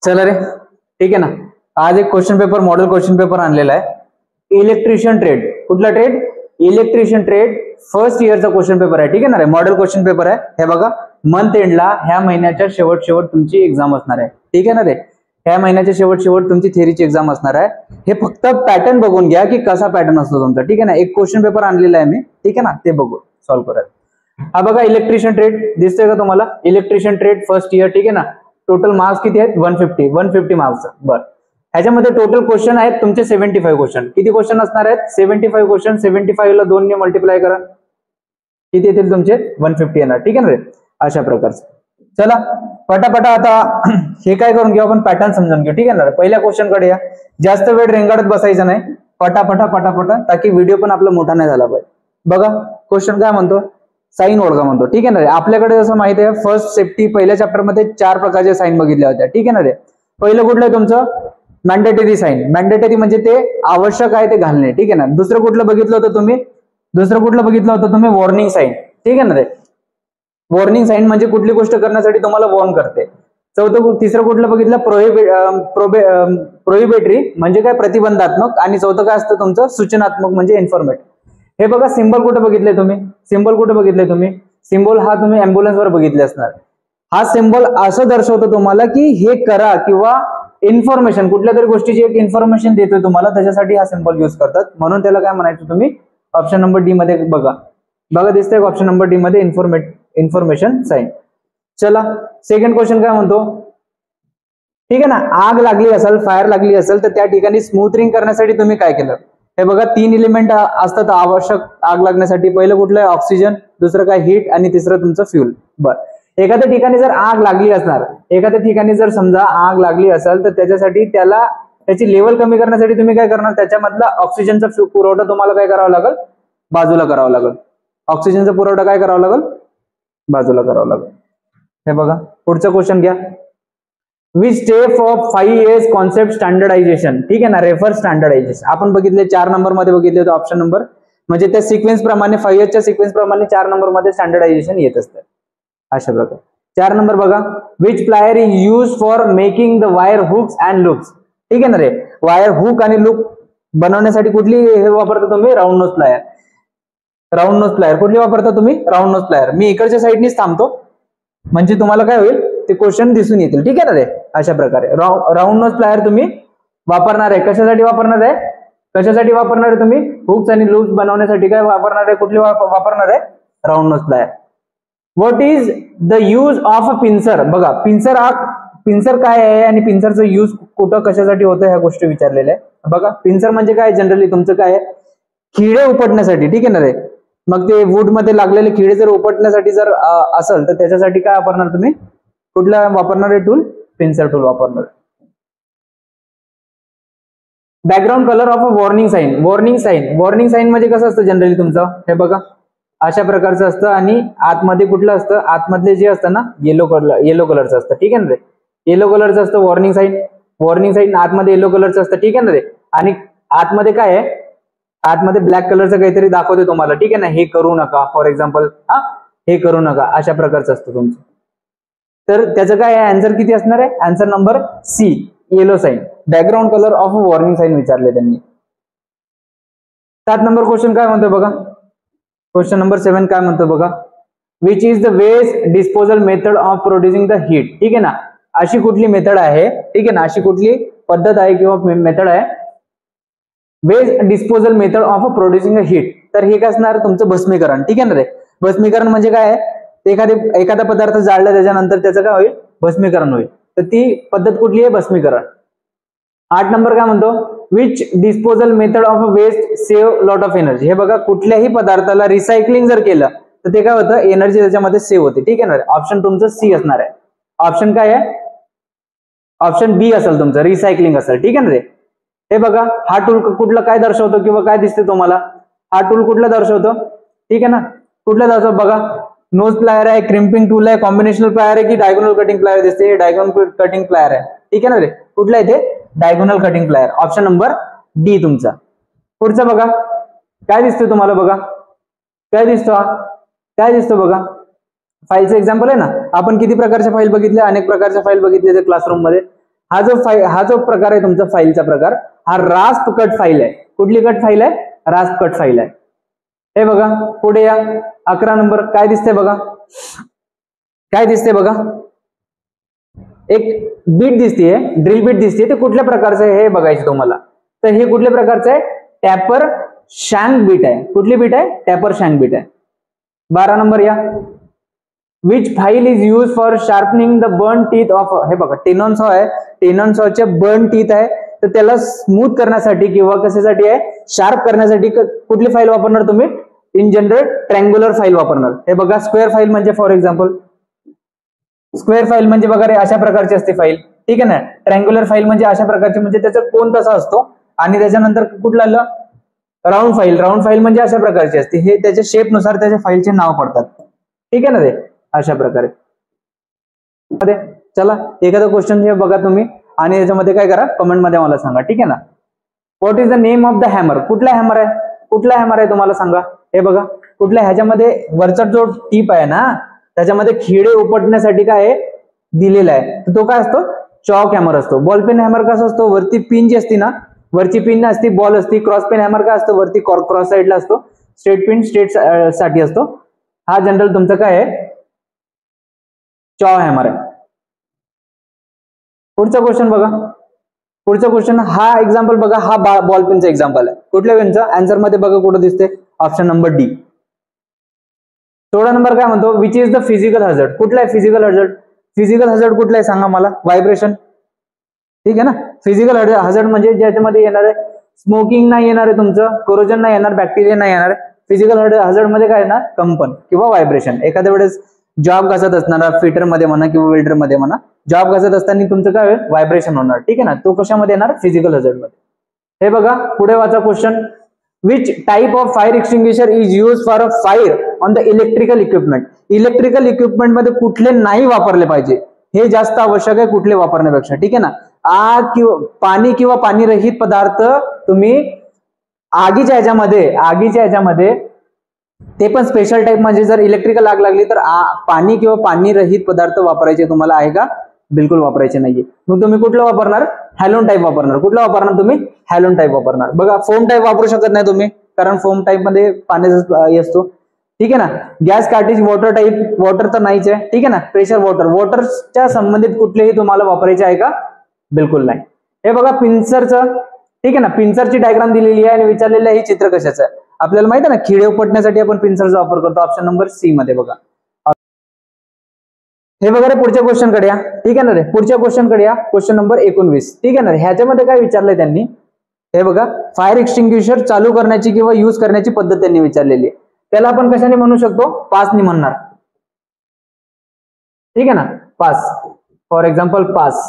चला रे, ठीक आहे ना. आज एक question paper, model question paper आणलेला आहे. Electrician trade. कुठला ट्रेड? Electrician trade. फर्स्ट इयरचा क्वेश्चन पेपर आहे, ठीक आहे ना रे. मॉडेल क्वेश्चन पेपर आहे. हे बघा, मंथ एंडला ह्या महिन्याच्या शेवट तुमची एक्झाम असणार आहे, ठीक आहे ना रे. ह्या महिन्याच्या शेवट तुमची थेरीची एक्झाम असणार आहे. हे फक्त पॅटर्न बघून घ्या की कसा पॅटर्न असतो तुमचा, ठीक आहे ना. एक क्वेश्चन पेपर आणलेला आहे मी, ठीक आहे ना, ते बघू सॉल्व्ह करा. हा बघा, इलेक्ट्रिशियन ट्रेड दिसतोय का तुम्हाला? इलेक्ट्रिशियन ट्रेड फर्स्ट इयर, ठीक आहे ना. टोटल मार्क्स किती आहेत? 150 मार्क्स. बरं, ह्याच्यामध्ये टोटल क्वेश्चन आहेत तुमचे 75 क्वेश्चन. किती क्वेश्चन असणार आहेत? 75 क्वेश्चन. 75 ला 2 ने मल्टिप्लाय करा, किती येतील तुमचे? 150 येणार, ठीक आहे ना रे. अशा प्रकारचं. चला पटापटा आता हे काय करून घेऊ आपण, पॅटर्न समजून घेऊ, ठीक आहे ना. पहिल्या क्वेश्चन कडे या. जास्त वेळ रेंगाळत बसायचं नाही, पटापटा ताकी व्हिडिओ पण आपला मोठा नाही झाला पाहिजे. बघा क्वेश्चन काय म्हणतो, साईन ओळखा म्हणतो, ठीक आहे ना रे. आपल्याकडे जसं माहिती आहे, फर्स्ट सेफ्टी पहिल्या चॅप्टर मध्ये 4 प्रकारचे साईन बघितल्या होत्या, ठीक आहे ना रे. पहिलं कुठलं आहे तुमचं? Mandatory sine. मॅन्डेटरी म्हणजे ते आवश्यक आहे ते घालणे, ठीक आहे ना. दुसरं कुठलं बघितलं होतं तुम्ही? वॉर्निंग साईन, ठीक आहे ना रे. वॉर्निंग साईन म्हणजे कुठली गोष्ट करण्यासाठी तुम्हाला वॉर्न करते. तिसरं कुठलं बघितलं? प्रोहिबिटरी म्हणजे काय? प्रतिबंधात्मक. आणि चौथं काय असतं तुमचं? सूचनात्मक म्हणजे इन्फॉर्मेट. हे बघा, सिंबल कुठे बघितले तुम्ही? सिंबल हा तुम्ही अँब्युलन्स वर बघितले असणार. हा सिंबल असं दर्शवतो तुम्हाला की हे करा, किंवा इन्फॉर्मेशन, कुठल्या तरी गोष्टीची एक इन्फॉर्मेशन देतोय तुम्हाला, त्याच्यासाठी हा सिंबल युज करतात. म्हणून त्याला काय म्हणायचं तुम्ही? ऑप्शन नंबर डी मध्ये बघा दिसतंय ऑप्शन नंबर डी मध्ये इन्फॉर्मेशन साईन. चला सेकंड क्वेश्चन काय म्हणतो, ठीक आहे ना. आग लागली असेल, फायर लागली असेल, तर त्या ठिकाणी स्मूथरिंग करण्यासाठी तुम्ही काय केलं? हे बघा, 3 एलिमेंट असतात आवश्यक आग लागण्यासाठी. पहिलं कुठलं आहे? ऑक्सिजन. दुसरं काय? हीट. आणि तिसरं तुमचं फ्यूल. बरं, एखाद्या ठिकाणी जर आग लागली असणार, एखाद्या ठिकाणी जर समजा आग लागली असेल, तर त्याच्यासाठी त्याची लेवल कमी करण्यासाठी तुम्ही काय करणार? त्याच्यामधला ऑक्सिजनचा पुरवठा तुम्हाला काय करावा लागेल? बाजूला करावा लागेल. ऑक्सिजनचा पुरवठा काय करावा लागेल? बाजूला करावा लागेल. हे बघा, पुढचा क्वेश्चन घ्या. Which step of 5 years concept standardization, ठीक आहे ना. रेफर स्टँडर्डायझेशन आपण बघितले 4 नंबर मध्ये बघितले होते ऑप्शन नंबर. म्हणजे त्या सिक्वेन्स प्रमाणे 5 years च्या सिक्वेन्स प्रमाणे 4 नंबर मध्ये स्टँडर्डायझेशन येत असतं. अशा प्रकारे 4 नंबर बघा. Which plier is use for making the wire hooks and loops, ठीक आहे ना रे. वायर हुक आणि लूप बनवण्यासाठी कुठली हे वापरता तुम्ही? Round nose plier. कुठली वापरता तुम्ही? Round nose plier. मी इकडच्या साईडनीच थांबतो म्हणजे तुम्हाला काय होईल ते क्वेश्चन दिसून येतील, ठीक आहे ना रे. अशा प्रकारे राऊंड नोज प्लायर तुम्ही वापरणार आहे. कशासाठी वापरणार आहे तुम्ही? हुक्स आणि लूप्स बनवण्यासाठी काय वापरणार आहे? कुठली वापरणार आहे? Round nose plier. What is the use of a pincer? बघा, पिन्सर काय आहे आणि पिन्सरचं यूज कुठं कशासाठी होतं ह्या गोष्टी विचारलेल्या आहे. बघा, पिन्सर म्हणजे काय? जनरली तुमचं काय आहे? खिळे उपटण्यासाठी, ठीक आहे ना रे. मग ते वूड मध्ये लागलेले खिळे जर उपटण्यासाठी जर असेल, तर त्याच्यासाठी काय वापरणार तुम्ही? कुठला वापरणार आहे टूल? पिन्सर टूल वापरणार. Background colour of a warning sign म्हणजे कसं असतं जनरली तुमचं? हे बघा, अशा प्रकारचं असतं. आणि आतमध्ये कुठलं असतं? आतमधले जे असतं ना, येलो कलरचं असतं, ठीक आहे ना रे. येलो कलरचं असतं वॉर्निंग साईन आतमध्ये येलो कलरचं असतं, ठीक आहे ना रे. आणि आतमध्ये काय आहे? आतमध्ये ब्लॅक कलरचं काहीतरी दाखवते तुम्हाला, ठीक आहे ना. हे करू नका, फॉर एक्झाम्पल हे करू नका, अशा प्रकारचं असतं तुमचं. तर त्याचं काय आहे? आन्सर किती असणार आहे? Answer number C, yellow sign. Background colour of warning sign विचारले त्यांनी. 7 नंबर क्वेश्चन काय म्हणतोय बघा. क्वेश्चन नंबर 7 काय म्हणतो बघा. Which is the waste disposal method of producing the heat, ठीक आहे ना. अशी कुठली मेथड आहे, ठीक आहे ना, अशी कुठली पद्धत आहे किंवा मेथड आहे? Waste disposal method of producing a heat. तर हे काय असणार? तुमचं भस्मीकरण, ठीक आहे ना रे. भस्मीकरण म्हणजे काय आहे? एखादा पदार्थ जाळला त्याच्यानंतर त्याचं काय होईल? भस्मीकरण होईल. तर ती पद्धत कुठली आहे? भस्मीकरण. 8 नंबर काय म्हणतो? Which disposal method of waste save lot of energy. हे बघा, कुठल्याही पदार्थाला रिसायकलिंग जर केलं तर ते काय होतं? एनर्जी त्याच्यामध्ये सेव्ह होते, ठीक आहे ना. ऑप्शन तुमचं सी असणार आहे. ऑप्शन काय आहे? ऑप्शन बी असेल तुमचं, रिसायकलिंग असेल, ठीक आहे ना रे. हे बघा, हा टूल कुठला काय दर्शवतो किंवा काय दिसते तुम्हाला? हा टूल कुठला दर्शवतो? ठीक आहे ना, कुठला दर्शवतो बघा. नोज प्लायर आहे, क्रिम्पिंग टूल आहे, कॉम्बिनेशनल प्लायर आहे की डायगोनल कटिंग प्लायर दिसते? डायगोनल कटिंग प्लायर आहे, ठीक आहे ना रे. कुठला आहे ते? Diagonal cutting plier. Option number D तुमचा. पुढचा बघा, काय दिसतोय तुम्हाला? बघा, काय दिसतो बघा. फाईलचं एक्झाम्पल आहे ना. आपण किती प्रकारच्या फाईल बघितल्या? अनेक प्रकारच्या फाईल बघितल्या क्लासरूम मध्ये. हा जो प्रकार आहे तुमचा फाईलचा प्रकार, हा रास्प कट फाईल आहे. कुठली कट फाईल आहे? रास्प कट फाईल आहे. हे बघा पुढे या 11 नंबर काय दिसते बघा, काय दिसते बघा, एक बीट दिसतीये, ड्रिल बीट दिसते. ते कुठल्या प्रकारचं आहे हे बघायचं तुम्हाला. तर हे कुठल्या प्रकारचं आहे? टॅपर शँक बीट आहे. कुठली बीट आहे? टॅपर शँक बीट आहे. 12 नंबर या, which file is use for sharpening the burn teeth of, हे बघा टेनॉन सॉ आहे, टेनॉन सॉचे बर्न टीथ आहे. तर त्याला स्मूथ करण्यासाठी किंवा कशासाठी आहे? शार्प करण्यासाठी कुठली फाईल वापरणार तुम्ही? इन जनरल ट्रँग्युलर फाईल वापरणार. हे बघा स्क्वेअर फाईल म्हणजे फॉर एक्झाम्पल, स्क्वेअर फाईल म्हणजे बघा रे अशा प्रकारची असते फाईल, ठीक आहे ना. ट्रँग्युलर फाईल म्हणजे अशा प्रकारची, म्हणजे त्याचा कोन तसा असतो. आणि त्याच्यानंतर कुठलं आलं? Round file. राऊंड फाईल म्हणजे अशा प्रकारची असते. हे त्याच्या शेप नुसार त्याच्या फाईलचे नाव पडतात, ठीक आहे ना. ते अशा प्रकारे. चला एखादा क्वेश्चन हे बघा तुम्ही आणि याच्यामध्ये काय करा, कमेंट मध्ये मला सांगा, ठीक आहे ना. What is the name of the hammer? कुठला हॅमर आहे? कुठला हॅमर आहे तुम्हाला सांगा. हे बघा कुठल्या, ह्याच्यामध्ये वरचा जो टीप आहे ना त्याच्यामध्ये खिळे उपटण्यासाठी काय आहे दिलेला आहे, तर तो काय असतो? चॉक हॅमर असतो. बॉल पेन हॅमर कसा असतो? वरती पिन जी असते ना, वरची पिन असते, बॉल असते. क्रॉस पेन हॅमर काय असतो? वरती क्रॉस साईडला असतो. स्ट्रेट पिन स्ट्रेट साठी असतो. हा जनरल तुमचा काय आहे? चॉ हॅमर आहे. पुढचा क्वेश्चन बघा, पुढचा क्वेश्चन हा एक्झाम्पल बघा, हा बॉल पेनचा एक्झाम्पल आहे. कुठल्या पेनचा? आन्सर मध्ये बघा कुठं दिसते? Option number D. 16 नंबर काय म्हणतो? Which is the physical hazard? कुठला आहे फिजिकल हॅझर्ड? फिजिकल हॅझर्ड कुठला आहे सांगा मला. व्हायब्रेशन, ठीक आहे ना. फिजिकल हॅझर्ड म्हणजे ज्याच्यामध्ये येणार आहे स्मोकिंग नाही येणार आहे, तुमचं कोरोजन नाही येणार, बॅक्टेरिया नाही येणार. फिजिकल हॅझर्ड मध्ये काय येणार? कंपन किंवा व्हायब्रेशन. एखाद्या वेळेस जॉब घासत असणार, फिटर मध्ये म्हणा किंवा वेल्डर मध्ये म्हणा, जॉब घासत असताना तुमचं काय होईल? व्हायब्रेशन होणार, ठीक आहे ना. तो कशामध्ये येणार? फिजिकल हॅझर्ड मध्ये. हे बघा पुढे वाचा question. Which type of fire extinguisher is use for a fire on the electrical equipment? Electrical equipment मध्ये कुठले नाही वापरले पाहिजे हे जास्त आवश्यक आहे कुठले वापरण्यापेक्षा, ठीक आहे ना. आग किंवा पाणी रहित पदार्थ तुम्ही आगीच्या ह्याच्यामध्ये ते पण स्पेशल टाइप, म्हणजे जर इलेक्ट्रिकल आग लागली तर पाणी किंवा पाणी रहित पदार्थ वापरायचे तुम्हाला आहे का? बिलकुल वापरायचे नाहीये. मग तुम्ही कुठलं वापरणार? हॅलोन टाइप वापरणार. कुठला वापरणार तुम्ही? हॅलोन टाइप वापरणार. बघा फोम टाइप वापरू शकत नाही तुम्ही, कारण फोम टाइप मध्ये पाण्याचा असतो, ठीक आहे ना. Gas cartridge water type, water तर नाहीच आहे, ठीक आहे ना. प्रेशर वॉटरच्या संबंधित कुठलेही तुम्हाला वापरायचे आहे का? बिलकुल नाही. हे बघा पिंचरचं, ठीक आहे ना. पिंचरची डायग्राम दिलेली आहे आणि विचारलेलं आहे हे चित्र कशाचं आहे. आपल्याला माहिती आहे ना खिळे उपटण्यासाठी आपण पिंचरचा वापर करतो. ऑप्शन नंबर सी मध्ये बघा. हे बघा रे पुढच्या क्वेश्चन कडे या, ठीक आहे ना रे. पुढच्या क्वेश्चन कडे या, क्वेश्चन नंबर 19, ठीक आहे ना. ह्याच्यामध्ये काय विचारलंय त्यांनी? हे बघा फायर एक्सटिंग्विशर चालू करण्याची किंवा युज करण्याची पद्धत त्यांनी विचारलेली आहे. त्याला आपण कशाने म्हणू शकतो? पासनी म्हणणार, ठीक आहे ना. Pass, for example pass.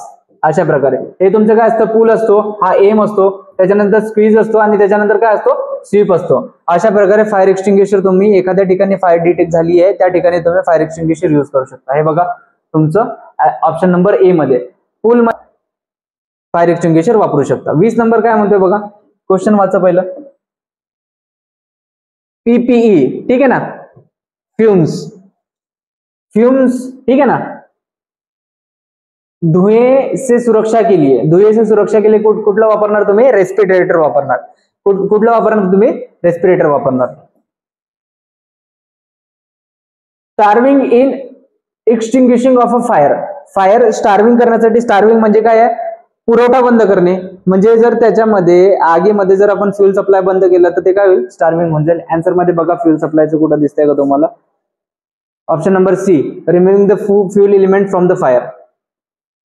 अशा प्रकारे हे तुमचं काय असतं? पूल असतो, हा एम असतो, त्याच्यानंतर स्क्वीज असतो आणि त्याच्यानंतर काय असतो? स्वीप असतो. अशा प्रकारे फायर एक्सटिंग्विशर तुम्ही एखाद्या ठिकाणी फायर डिटेक्ट झाली आहे त्या ठिकाणी तुम्ही फायर एक्सटिंग्विशर युज करू शकता. हे बघा तुमचं ऑप्शन नंबर ए मध्ये पूल मध्ये फायर एक्सटिंग्विशर वापरू शकता. 20 नंबर काय म्हणतोय बघा, क्वेश्चन वाचा पहिलं. पीपीई, ठीक आहे ना. फ्यूम्स, ठीक है ना. धुएं से सुरक्षा के लिए कुठला वापरणार तुम्ही? रेस्पिरेटर वापरणार. कुठला वापरणार तुम्ही? रेस्पिरेटर वापरणार. Starving in extinguishing of a fire starving करण्यासाठी, स्टार्विंग म्हणजे काय आहे? पुरवठा बंद करणे. म्हणजे जर त्याच्यामध्ये आगीमध्ये जर आपण फ्युल सप्लाय बंद केला तर ते काय होईल? स्टार्विंग होऊन जाईल. आन्सर मध्ये बघा फ्युल सप्लायचं कुठं दिसतंय का तुम्हाला? Option number C, removing the fuel element from the fire.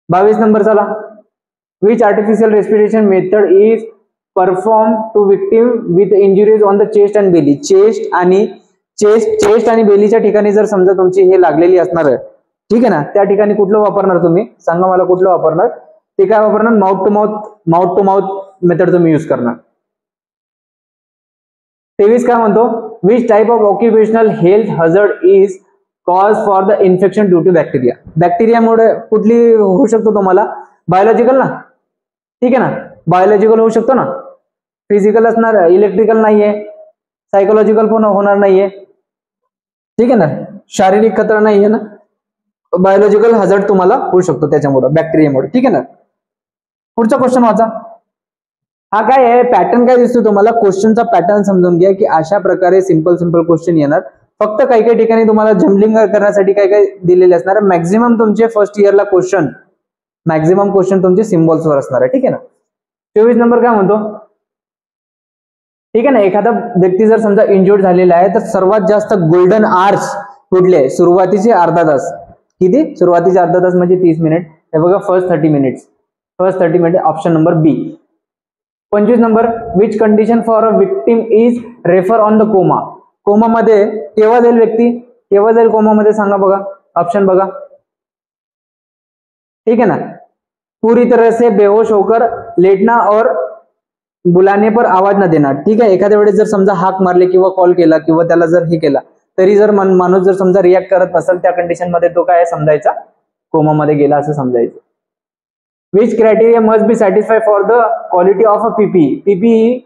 22 number चला. Which artificial respiration method is perform to victim with injuries on the chest and belly? Chest आणि बेलीच्या ठिकाणी जर समजा तुमची हे लागलेली असणार आहे, ठीक आहे ना, त्या ठिकाणी कुठलं वापरणार तुम्ही? सांगा मला कुठलं वापरणार? ते काय वापरणार? माउथ टू माउथ मेथड तुम्ही युज करणार. 23 काय म्हणतो? Which type of occupational health hazard is cause for the infection due to bacteria? बॅक्टेरियामुळे कुठली होऊ शकतो तुम्हाला? बायोलॉजिकल ना, ठीक आहे ना. बायोलॉजिकल होऊ शकतो ना. फिजिकल असणार, इलेक्ट्रिकल नाहीये, सायकोलॉजिकल पण होणार नाहीये, ठीक आहे ना. शारीरिक खतरा नाहीये ना. बायोलॉजिकल हॅझर्ड तुम्हाला होऊ शकतो त्याच्यामुळे, बॅक्टेरियामुळे, ठीक आहे ना. पुढचा क्वेश्चन वाचा. हा काय आहे पॅटर्न काय दिसतो तुम्हाला, क्वेश्चनचा पॅटर्न समजून घ्या की अशा प्रकारे सिंपल क्वेश्चन येणार. फक्त काही काही ठिकाणी तुम्हाला जम्बलिंग करण्यासाठी काय काय दिलेले असणार. मॅक्झिमम तुमचे फर्स्ट इयरला क्वेश्चन मॅक्झिमम क्वेश्चन तुमचे सिम्बॉल्स वर असणार आहे. ठीक आहे ना. 24 नंबर काय म्हणतो, ठीक आहे ना, एखादा व्यक्ती जर समजा इंजुर्ड झालेला आहे तर सर्वात जास्त गोल्डन आवर्स कुठले, सुरुवातीचे अर्धा तास. किती, सुरुवातीचे अर्धा तास म्हणजे 30 मिनिट. हे बघा first 30 minutes, first 30 minute, option number B. 25 number, which condition for a victim is refer on the coma. Coma मध्ये केव्हा जाईल व्यक्ती, केव्हा जाईल कोमा मध्ये सांगा बघा, ऑप्शन बघा. ठीक है ना, पूरी तरह से बेहोश होकर लेटना और बुलाने पर आवाज न देना. ठीक आहे, एखाद्या वेळेस जर समजा हाक मारले किंवा कॉल केला किंवा त्याला जर हे केला तरी जर माणूस जर समजा रिॲक्ट करत नसेल त्या कंडिशन मध्ये तो काय समजायचा, कोमा मध्ये गेला असं समजायचं. Which criteria must be satisfy for the quality of a PPE. PPE,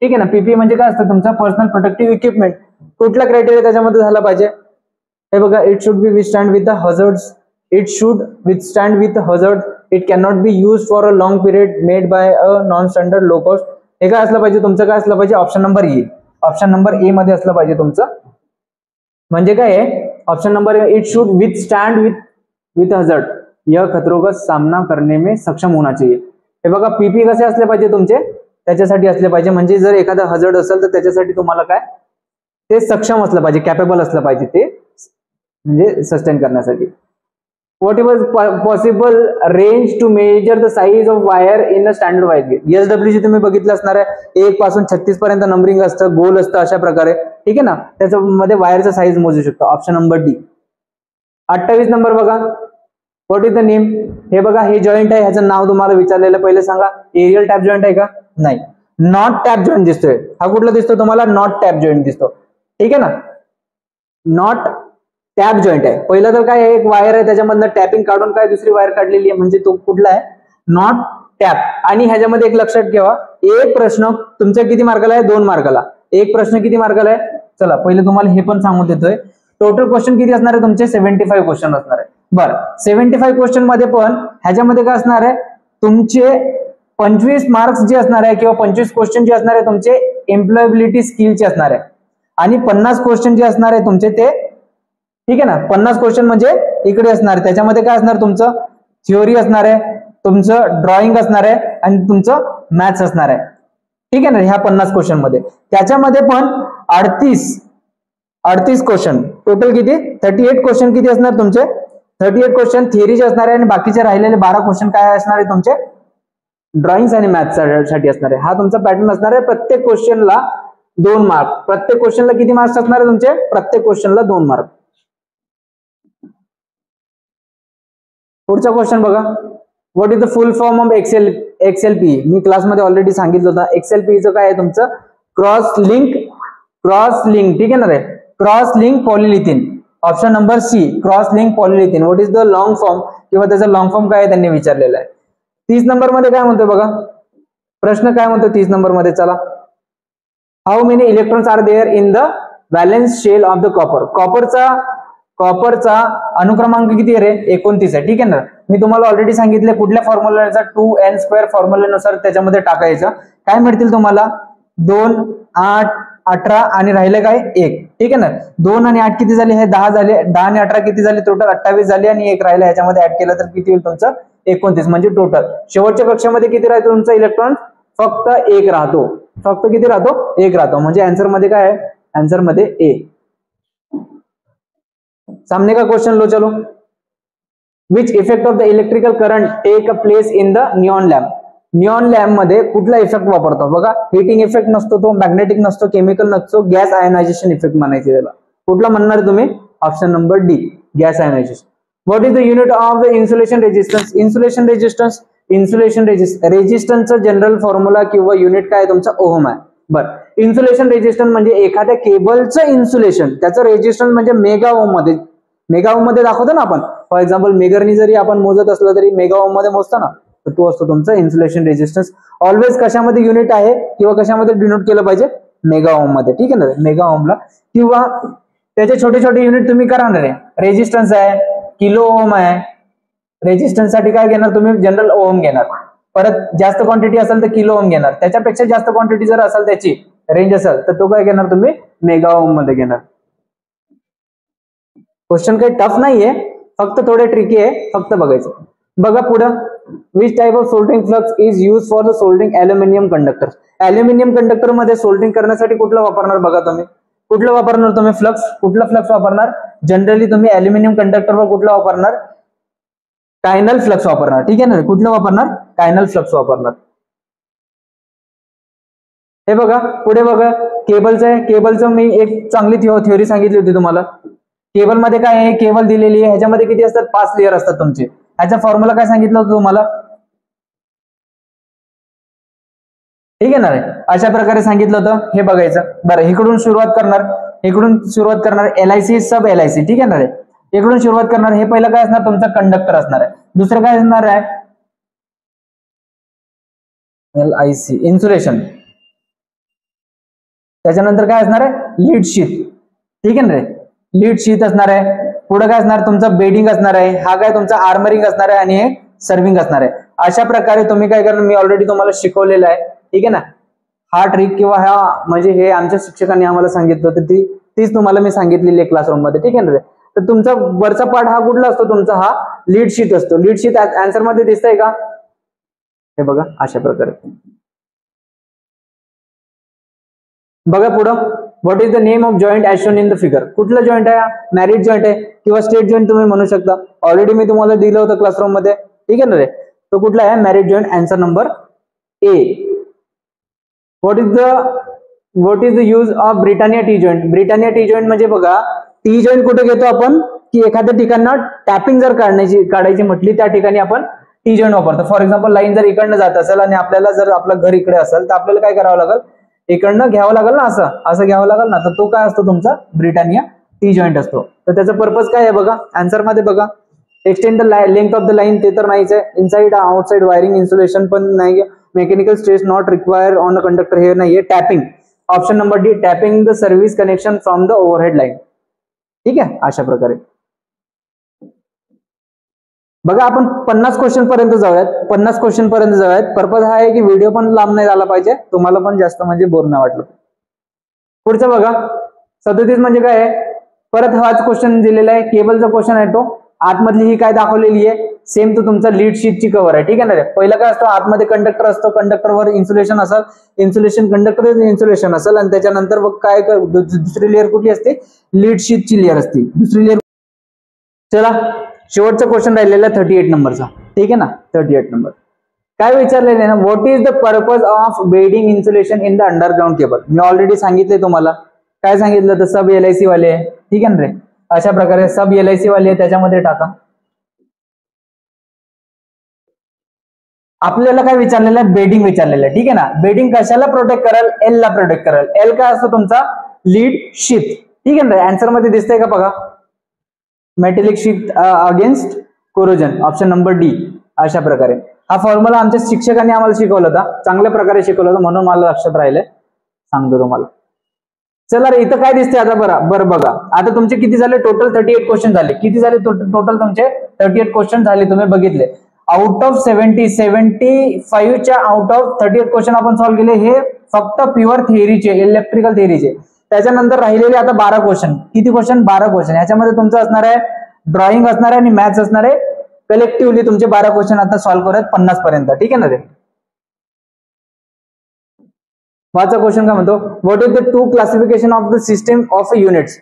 ठीक आहे ना, पीपीई म्हणजे काय असतं, तुमचा पर्सनल प्रोटेक्टिव्ह इक्विपमेंट. कुठला क्रायटेरिया त्याच्यामध्ये झाला पाहिजे, हे बघा. It should be withstand with the hazards, it should withstand with hazard, it can not be use for a long period, made by a non standard low cost. हे काय असलं पाहिजे तुमचं, काय असलं पाहिजे, option number A. Option number A मध्ये असलं पाहिजे तुमचं. म्हणजे काय आहे, option number A, it should withstand with hazard, यह खतरों का सामना करने में सक्षम होना चाहिए. हे बघा पीपी कसे असले पाहिजे तुमचे, त्याच्यासाठी असले पाहिजे. म्हणजे जर एखादा हझर्ड असेल तर त्याच्यासाठी तुम्हाला काय ते सक्षम असलं पाहिजे, कॅपेबल असलं पाहिजे ते म्हणजे सस्टेन करण्यासाठी. What is possible range to measure the size of wire in a standard wire gauge. SWG तुम्ही बघितलं असणार आहे, 1 पासून 36 पर्यंत नंबरिंग असतं, गोल असतं अशा प्रकारे. ठीक आहे ना, त्याच्यामध्ये वायरचा साईज मोजू शकतो, ऑप्शन नंबर डी. 28 नंबर बघा, व्हॉट इज द नेम. हे बघा, हे जॉईंट आहे, ह्याचं नाव तुम्हाला विचारलेलं, पहिले सांगा. एरियल टॅप जॉईंट आहे का, नाही. नॉट टॅप जॉईंट दिसतोय, हा कुठला दिसतो तुम्हाला, नॉट टॅप जॉईंट दिसतो. ठीक आहे ना, नॉट टॅप जॉईंट आहे. पहिलं तर काय आहे, एक वायर आहे त्याच्यामधनं टॅपिंग काढून काय दुसरी वायर काढलेली आहे, म्हणजे तो कुठला आहे, नॉट टॅप. आणि ह्याच्यामध्ये एक लक्षात ठेवा, एक प्रश्न तुमच्या किती मार्काला आहे, 2 मार्काला. एक प्रश्न किती मार्काला आहे, चला पहिले तुम्हाला हे पण सांगून देतोय. टोटल क्वेश्चन किती असणार आहे तुमचे, 75 क्वेश्चन असणार आहे. बरं, 75 क्वेश्चन मध्ये पण ह्याच्यामध्ये काय असणार आहे, तुमचे 25 मार्क्स जे असणार आहे किंवा 25 क्वेश्चन जे असणार आहे तुमचे एम्प्लॉयबिलिटी स्किलचे असणार आहे. आणि 50 क्वेश्चन जे असणार आहे तुमचे ते, ठीक आहे ना, 50 क्वेश्चन म्हणजे इकडे असणार आहे. त्याच्यामध्ये काय असणार, तुमचं थिअरी असणार आहे, तुमचं ड्रॉइंग असणार आहे आणि तुमचं मॅथ्स असणार आहे. ठीक आहे ना, ह्या 50 क्वेश्चन मध्ये. त्याच्यामध्ये पण 38 क्वेश्चन, टोटल किती, 38 क्वेश्चन किती असणार तुमचे, 38 क्वेश्चन थिअरीचे असणार आहे आणि बाकीचे राहिलेले 12 क्वेश्चन काय असणार आहे तुमचे, ड्रॉइंग आणि मॅथ्स साठी असणार आहे. हा तुमचा पॅटर्न असणार आहे. प्रत्येक क्वेश्चनला 2 मार्क. प्रत्येक क्वेश्चनला किती मार्क्स असणार आहे तुमचे, प्रत्येक क्वेश्चनला 2 मार्क. पुढचा क्वेश्चन बघा, what is the full form of XLP. मी क्लासमध्ये ऑलरेडी सांगितलं होतं. एक्सएलपीचं काय आहे तुमचं, क्रॉस लिंक, ठीक आहे ना रे, cross link polyethylene. Option number C, cross link polyethylene. What is the long form किंवा त्याचा लॉंग फॉर्म काय आहे त्यांनी विचारलेला आहे. 30 नंबर मध्ये काय म्हणतोय बघा, प्रश्न काय म्हणतो 30 नंबर मध्ये, चला. How many electrons are there in the valence shell of the copper. कॉपरचा अनुक्रमांक किती आहे रे, 29 आहे. ठीक आहे ना, मी तुम्हाला ऑलरेडी सांगितले कुठल्या फॉर्म्युलाचा, 2n² फॉर्म्युलानुसार त्याच्यामध्ये टाकायचं. काय मिळतील तुम्हाला, 2, 8, 18 आणि राहिले काय 1. ठीक आहे ना, 2 आणि 8 किती झाले, हे 10 झाले. 10 आणि 18 किती झाले, टोटल 28 झाले आणि 1 राहिला. ह्याच्यामध्ये ऍड केलं तर किती होईल तुमचं, 29. म्हणजे टोटल शेवटच्या कक्षामध्ये किती राहतो तुमचा इलेक्ट्रॉन, फक्त 1 राहतो. फक्त किती राहतो, 1 राहतो. म्हणजे आन्सर मध्ये काय आहे, आन्सर मध्ये ए. सामने का क्वेश्चन लो, चलो. Which effect of the electrical current take a place in the neon lamp. Neon lamp मध्ये कुठला इफेक्ट वापरतो बघा, हिटिंग इफेक्ट नसतो तो, मॅग्नेटिक नसतो, केमिकल नसतो, गॅस आयनायझेशन इफेक्ट म्हणायचे त्याला. कुठला म्हणणार तुम्ही, option number D, gas ionization. What is the unit of the insulation resistance. Insulation रेजिस्टन्सचा जनरल फॉर्म्युला किंवा युनिट काय तुमचा, ओहम आहे. बरं, इन्सुलेशन रेजिस्टन्स म्हणजे एखाद्या केबलचं इन्सुलेशन, त्याचं रेजिस्टन्स म्हणजे मेगा ओम मध्ये दाखवतो ना आपण. फॉर एक्झाम्पल मेगरनी जरी आपण मोजत असलं तरी मेगा ओम मध्ये मोजतो ना, तर तो असतो तुमचा इन्सुलेशन रेजिस्टन्स. ऑलवेज कशामध्ये युनिट आहे किंवा कशामध्ये डिनोट केलं पाहिजे, मेगा ओम मध्ये. ठीक आहे ना, मेगा ओमला. किंवा त्याचे छोटे छोटे युनिट तुम्ही करणार आहे. रेजिस्टन्स आहे, किलो ओम आहे. रेजिस्टन्स साठी काय घेणार तुम्ही, जनरल ओम घेणार. परत जास्त क्वांटिटी असेल तर किलो ओम घेणार, त्याच्यापेक्षा जास्त क्वांटिटी जर असेल त्याची रेंज असेल तर तो काय घेणार तुम्ही मेगा ओम मध्ये घेणार. क्वेश्चन काही टफ नाहीये, फक्त थोडे ट्रिकी आहे, फक्त बघायचं. बघा पुढं, which type of soldering flux is use for the soldering aluminium conductor. Aluminium conductor मध्ये सोल्डरिंग करण्यासाठी कुठलं वापरणार बघा तुम्ही, कुठलं वापरणार तुम्ही फ्लक्स, कुठला फ्लक्स वापरणार, जनरली तुम्ही अल्युमिनियम कंडक्टरवर कुठला वापरणार, कायनल फ्लक्स वापरणार. ठीक आहे ना, कुठलं वापरणार, कायनल फ्लक्स वापरणार. हे बघा पुढे बघा, केबलचं आहे. केबलचं मी एक चांगली थिअरी सांगितली होती तुम्हाला. केबल मध्ये काय आहे, केबल दिलेली आहे, ह्याच्यामध्ये किती असतात, 5 लेअर असतात तुमचे. ह्याचा फॉर्म्युला काय सांगितलं होतं तुम्हाला, ठीक आहे ना रे, अशा प्रकारे सांगितलं होतं. हे बघायचं. बरं, इकडून सुरुवात करणार, LIC सब LIC. ठीक आहे ना रे, इकडून सुरुवात करणार. हे पहिलं काय असणार, तुमचा कंडक्टर असणार आहे. दुसरं काय असणार आहे, LIC इन्सुलेशन. त्याच्यानंतर काय असणार आहे, लीड शीट. ठीक आहे ना रे, लीड शीट असणार आहे. पुढे काय असणार, तुमचं बेडिंग असणार आहे. हा काय तुमचा आर्मरिंग असणार आहे आणि हे सर्विंग असणार आहे. अशा प्रकारे तुम्ही काय करणार, मी ऑलरेडी तुम्हाला शिकवलेलं आहे. ठीक आहे ना, हा ट्रिक किंवा हा म्हणजे हे आमच्या शिक्षकांनी आम्हाला सांगितलं होतं, तीच तुम्हाला मी सांगितलेली आहे क्लासरूम मध्ये. ठीक आहे ना रे, तर तुमचा वरचा पार्ट हा कुठला असतो, तुमचा हा लीड शीट असतो. लीड शीट आन्सर मध्ये दिसतंय का, हे बघा अशा प्रकारे. बघा पुढं, what is the name of joint as shown in the figure. कुठला जॉईंट आहे, मॅरिड जॉईंट आहे किंवा स्टेट जॉईंट तुम्ही म्हणू शकता. ऑलरेडी मी तुम्हाला दिलं होतं क्लासरूम मध्ये. ठीक आहे ना रे, तो कुठला आहे, married joint. Answer number A. What is the use of Britannia T joint. Britannia T joint म्हणजे बघा, टी जॉईंट कुठे घेतो आपण, की एखाद्या ठिकाणी टॅपिंग जर काढायची म्हटली, त्या ठिकाणी आपण टी जॉईंट वापरतो. फॉर एक्झाम्पल, लाईन जर इकडनं जात असेल आणि आपल्याला जर आपलं घर इकडे असेल तर आपल्याला काय करावं लागेल, इकडनं घ्यावं लागेल ना, असं घ्यावं लागेल ना, तर तो काय असतो तुमचा ब्रिटानिया टी जॉईंट असतो. तर त्याचा पर्पज काय आहे बघा, आन्सर मध्ये बघा. Extend the length of the line, ते तर नाहीच आहे. इनसाइड आउटसाइड वायरिंग इन्सुलेशन पण नाही. Mechanical stress not require on the conductor, हे नाहीये. Tapping, option number D, tapping the service connection from the overhead line. ठीक आहे, अशा प्रकारे. बघा आपण 50 क्वेश्चन पर्यंत जाऊयात. पर्पज हा आहे की व्हिडिओ पण लांब नाही झाला पाहिजे, तुम्हाला पण जास्त म्हणजे बोर नाही वाटलं. पुढचं बघा, 37 म्हणजे काय आहे, परत हाच क्वेश्चन दिलेला आहे. केबलचा क्वेश्चन आहे तो. आतमधली ही काय दाखवलेली आहे, सेम तो तुमचा लीड शीटची कव्हर आहे. ठीक आहे ना रे, पहिला काय असतो, आतमध्ये कंडक्टर असतो, कंडक्टरवर इन्सुलेशन असेल, कंडक्टर इन्सुलेशन असेल, आणि त्याच्यानंतर मग काय दुसरी लेअर कुठली असते, लीड शीटची लेअर असते, दुसरी लेअर. चला शेवटचा क्वेश्चन राहिलेला 38 नंबरचा. ठीक आहे ना, 38 नंबर काय विचारलेलं आहे ना, what is the purpose of bedding insulation in the underground cable. मी ऑलरेडी सांगितले तुम्हाला, काय सांगितलं तर सब LIC वाले. ठीक आहे ना रे, अशा प्रकारे सब LIC वाले त्याच्यामध्ये टाका. आपल्याला काय विचारलेलं आहे, बेडिंग विचारलेलं आहे. ठीक आहे ना, बेडिंग कशाला प्रोटेक्ट कराल, एल ला प्रोटेक्ट कराल. एल काय असतो तुमचा, लीड शीट. ठीक आहे ना, आन्सर मध्ये दिसतंय का बघा, metallic sheet against corrosion, option number D. अशा प्रकारे हा फॉर्म्युला आमच्या शिक्षकांनी आम्हाला शिकवला होता, चांगल्या प्रकारे शिकवला होता, म्हणून मला लक्षात राहिले, सांगतो तुम्हाला. चला रे, इथं काय दिसते आता, बरं बघा. आता तुमचे किती झाले टोटल, 38 क्वेश्चन झाले. किती झाले टोटल तुमचे, 38 क्वेश्चन झाले, तुम्ही बघितले. आउट ऑफ 75च्या आउट ऑफ 38 क्वेश्चन आपण सॉल्व्ह केले. हे फक्त प्युअर थिअरीचे, इलेक्ट्रिकल थिअरीचे. त्याच्यानंतर राहिलेले आता 12 क्वेश्चन. किती क्वेश्चन, 12 क्वेश्चन. याच्यामध्ये तुमचं असणार आहे ड्रॉइंग असणार आहे आणि मॅथ्स असणार आहे. कलेक्टिव्हली तुमचे 12 क्वेश्चन आता सॉल्व्ह करूयात 50 पर्यंत. ठीक आहे ना रे. माझा क्वेश्चन काय म्हणतो, what is the two classification of the system of units.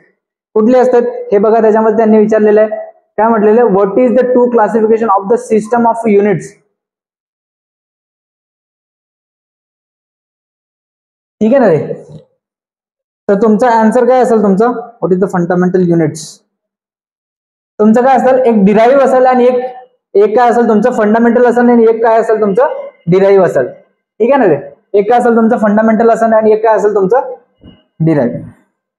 कुठले असतात हे बघा, त्याच्यामध्ये त्यांनी विचारलेलं आहे. काय म्हटलेलं, what is the two classification of the system of units. ठीक आहे ना रे, तर तुमचा आन्सर काय असेल, तुमचा what is the fundamental units. तुमचं काय असेल, एक डिराईव्ह असेल आणि एक काय असेल तुमचं फंडामेंटल असेल आणि एक काय असेल तुमचं डिराईव्ह असेल. ठीक आहे ना रे, एक काय असेल तुमचं फंडामेंटल असेल आणि एक काय असेल तुमचं डिराईव्ह.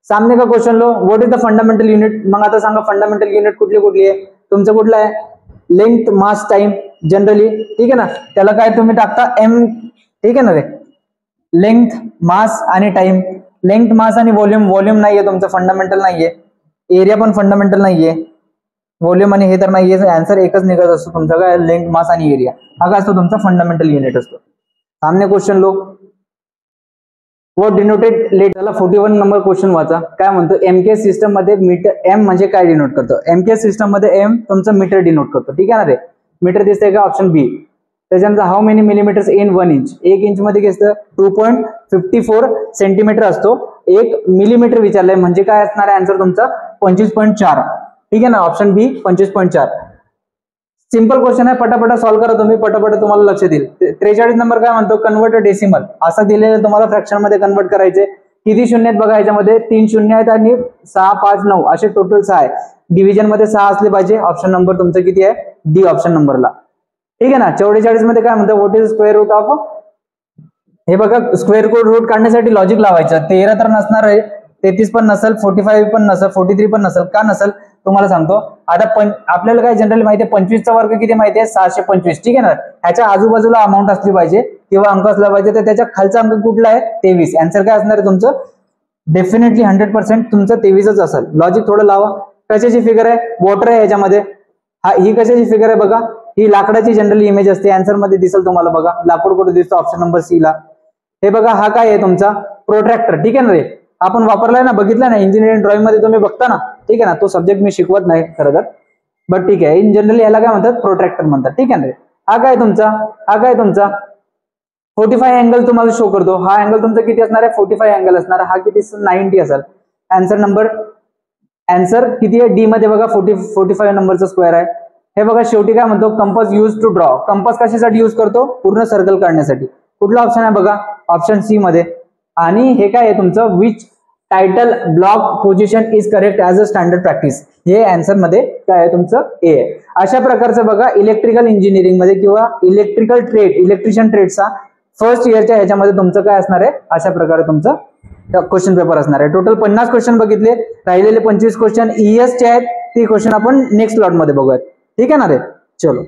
सामने का क्वेश्चन लो, what is the fundamental unit. मग आता सांगा फंडामेंटल युनिट कुठली आहे, तुमचं कुठलं आहे, लेंथ मास टाइम जनरली. ठीक आहे ना, त्याला काय तुम्ही टाकता एम. ठीक आहे ना रे, लेंथ मास आणि टाइम. लेंथ मास आणि व्हॉल्यूम नाहीये तुमचं, फंडामेंटल नाहीये. एरिया पण फंडामेंटल नाहीये. व्हॉल्यूम आणि हे तर नाही, आन्सर एकच निघत असतो तुमचा काय, लेंथ, मास आणि एरिया. हा काय असतो तुमचा फंडामेंटल युनिट असतो. सामने क्वेश्चन लो, व्हॉट डिनोटेड लेट. चला 41 नंबर क्वेश्चन वाचा. काय म्हणतो, एमकेएस सिस्टम मध्ये मीटर, एम म्हणजे काय डिनोट करतो, एमकेएस सिस्टम मध्ये एम तुमचं मीटर डिनोट करतो. ठीक आहे ना रे, मीटर दिसतंय का, ऑप्शन बी. त्याच्यानंतर how many millimetres in 1 inch, 1 inch मध्ये घेतलं 2.54 सेंटीमीटर असतो. 1 मिलीमीटर विचारलंय म्हणजे काय असणार आहे आन्सर तुमचा 25.4. ठीक आहे ना, ऑप्शन बी 25.4. सिंपल क्वेश्चन आहे, पटापटा सॉल्व्ह करा तुम्ही, पटापट तुम्हाला लक्ष देईल. 43 नंबर काय म्हणतो, कन्वर्ट डेसिमल. असं दिलेलं तुम्हाला फ्रॅक्शन मध्ये कन्वर्ट करायचे. किती शून्य आहेत बघा, याच्यामध्ये 3 शून्य आहेत आणि 6, 5, 9 असे टोटल 6 आहे. डिव्हिजन मध्ये 6 असले पाहिजे. ऑप्शन नंबर तुमचं किती आहे, डी ऑप्शन नंबरला. ठीक आहे ना. 44 मध्ये काय म्हणतो, what is square root of. हे बघा, स्क्वेअर रूट काढण्यासाठी लॉजिक लावायचं. 13 तर नसणार आहे, 33 पण नसेल, 45 पण नसेल, 43 पण नसेल. का नसेल तुम्हाला सांगतो. आता आपल्याला काय जनरली माहिती आहे, 25 चा वर्ग किती माहिती आहे, 625. ठीक आहे ना. ह्याच्या आजूबाजूला अमाऊंट असली पाहिजे किंवा अंक असला पाहिजे, तर त्याच्या खालचा अंक कुठला आहे, 23. आन्सर काय असणार आहे तुमचं, डेफिनेटली 100% तुमचं 23च असेल. लॉजिक थोडं लावा. कशाची फिगर आहे, वॉटर आहे याच्यामध्ये. ही कशाची फिगर आहे बघा, ही लाकडाची जनरली इमेज असते. आन्सर मध्ये दिसेल तुम्हाला बघा, लाकूड कुठे दिसतो, ऑप्शन नंबर सी ला. हे बघा, हा काय आहे तुमचा प्रोट्रॅक्टर. ठीक आहे ना रे, आपण वापरलाय ना, बघितलं ना इंजिनिअरिंग ड्रॉइंग मध्ये तुम्ही बघता ना. ठीक आहे ना, तो सब्जेक्ट मी शिकवत नाही खरं तर, बट ठीक आहे, इन जनरली याला काय म्हणतात, प्रोट्रॅक्टर म्हणतात. ठीक आहे ना रे. हा काय तुमचा, हा काय तुमचा 45 अँगल तुम्हाला शो करतो. हा अँगल तुमचा किती असणार आहे, 45 अँगल असणार. हा किती 90 असेल. आन्सर नंबर, आन्सर किती आहे, डी मध्ये बघा 45 नंबरचा स्क्वेअर आहे. हे बघा, शेवटी काय म्हणतो, compass use to draw. Compass कशासाठी यूज करतो, पूर्ण सर्कल काढण्यासाठी. कुठला ऑप्शन आहे बघा, ऑप्शन सी मध्ये. आणि हे काय आहे तुमचं, which title block position is correct as a standard practice. हे आन्सर मध्ये काय आहे तुमचं, ए आहे. अशा प्रकारचं बघा, इलेक्ट्रिकल इंजिनिअरिंग मध्ये किंवा इलेक्ट्रिकल ट्रेड, इलेक्ट्रिशियन ट्रेडचा फर्स्ट इयरच्या ह्याच्यामध्ये तुमचं काय असणार आहे, अशा प्रकारे तुमचं क्वेश्चन पेपर असणार आहे. टोटल 50 क्वेश्चन बघितले, राहिलेले 25 क्वेश्चन ईएस चे आहेत. ते क्वेश्चन आपण नेक्स्ट लॉट मध्ये बघूयात. ठीक आहे ना रे, चलो.